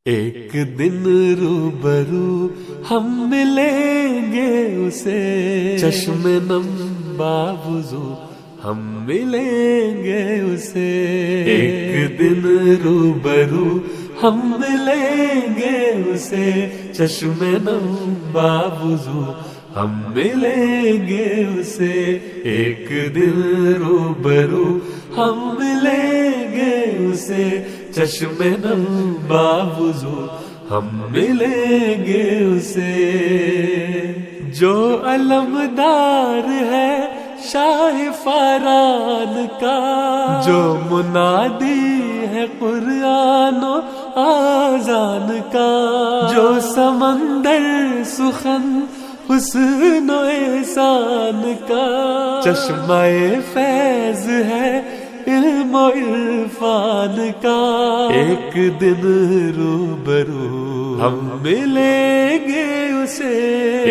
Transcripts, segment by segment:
ایک دن روبرو ہم ملیں گے اسے، چشم نم باوضو ہم ملیں گے اسے۔ ایک دن روبرو ہم ملیں گے اسے، چشم نم باوضو ہم ملیں گے اسے۔ ایک دن روبرو ہم ملیں گے اسے، چشم نم باوضو ہم ملیں گے اسے۔ جو علمدار ہے شاہ فاران کا، جو منادی ہے قرآن و آذان کا، جو سمندر سخن حسن و احسان کا، چشمہ فیض ہے علم و عرفان کا۔ ایک دن روبرو ہم ملیں گے اسے،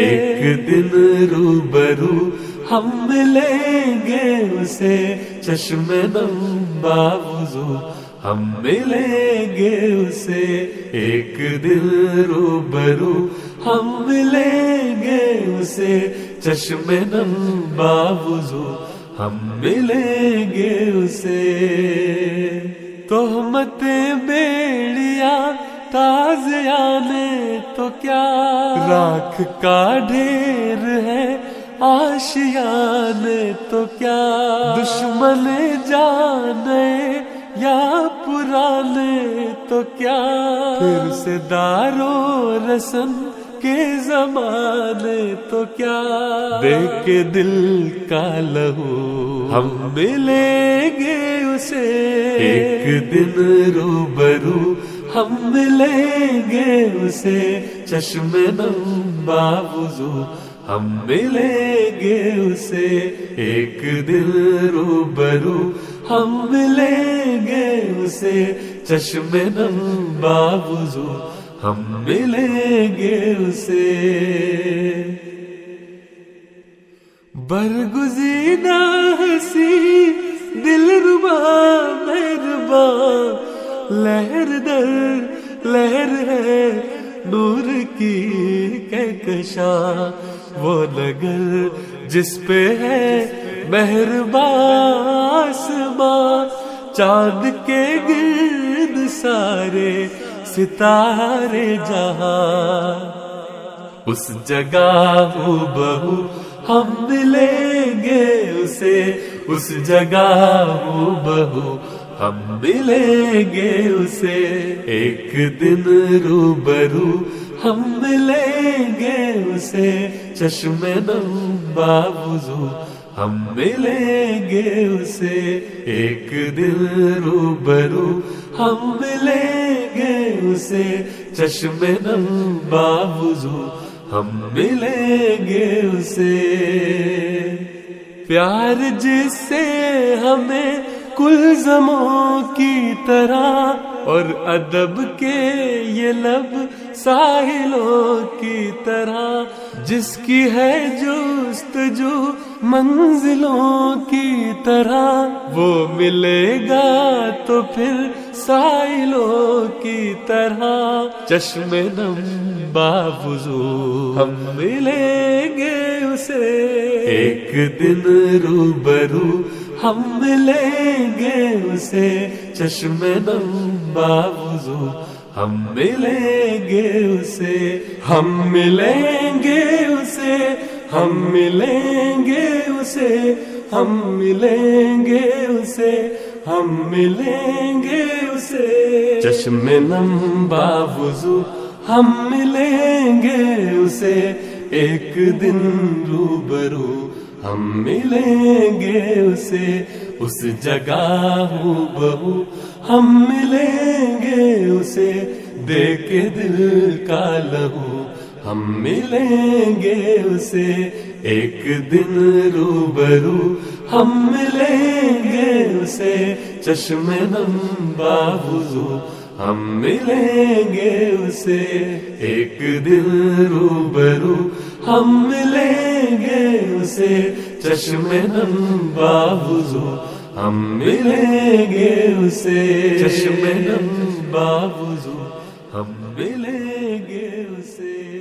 ایک دن روبرو ہم ملیں گے اسے، چشم نم باوضو ہم ملیں گے اسے۔ ایک دن روبرو ہم ملیں گے اسے، چشم نم باوضو ہم ملیں گے اسے۔ تہمت بیڑیا تازیان تو کیا، راکھ کا ڈھیر ہے آشیان تو کیا، دشمن جانے یا پرانے تو کیا، پھر سے دارو رسن کے زمانے تو کیا، دے کے دل کا لہو ہم ملیں گے اسے۔ ایک دن روبرو ہم ملیں گے اسے، چشم نم باوضو ہم ملیں گے اسے۔ ایک دن روبرو ہم ملیں گے اسے، چشم نم باوضو ہم ملیں گے اسے۔ برگزیدہ ہنسی دلربا مہرباں، لہر در لہر ہے نور کی کہکشاں، وہ نگر جس پہ ہے مہرباں آسماں، چاند کے گرد سارے ستارے جہاں، اس جگہ ہو بہو ہم ملیں گے اسے، اس جگہ ہو بہو ہم ملیں گے اسے۔ ایک دن روبرو ہم ملیں گے اسے، چشم نم باوضو ہم ملیں گے اسے۔ ایک دن روبرو ہم ملیں گے اسے، چشم نم باوضو ہم ملیں گے اسے۔ پیار جس سے ہمیں کلزموں کی طرح، اور ادب کے یہ لب ساحلوں کی طرح، جس کی ہے جستجو منزلوں کی طرح، وہ ملے گا تو پھر ساحلوں کی طرح، چشم نم باوضو ہم ملیں گے اسے۔ ایک دن روبرو ہم ملیں گے اسے، چشم نم باوضو ہم ملیں گے اسے۔ ہم ملیں گے اسے، ہم ملیں گے اسے، ہم ملیں گے اسے، ہم ملیں گے اسے، چشم نم باوضو ہم ملیں گے اسے۔ ایک دن روبرو ہم ملیں گے اسے، اس جگہ ہو بہو ہم ملیں گے اسے، دے کے دل کا لہو ہم ملیں گے اسے۔ ایک دن روبرو ہم ملیں گے اسے، چشم نم باوضو ہم ملیں گے اسے۔ ایک دن روبرو ہم ملیں گے اسے، چشم نم باوضو ہم ملیں گے اسے، چشم نم باوضو ہم ملیں گے اسے.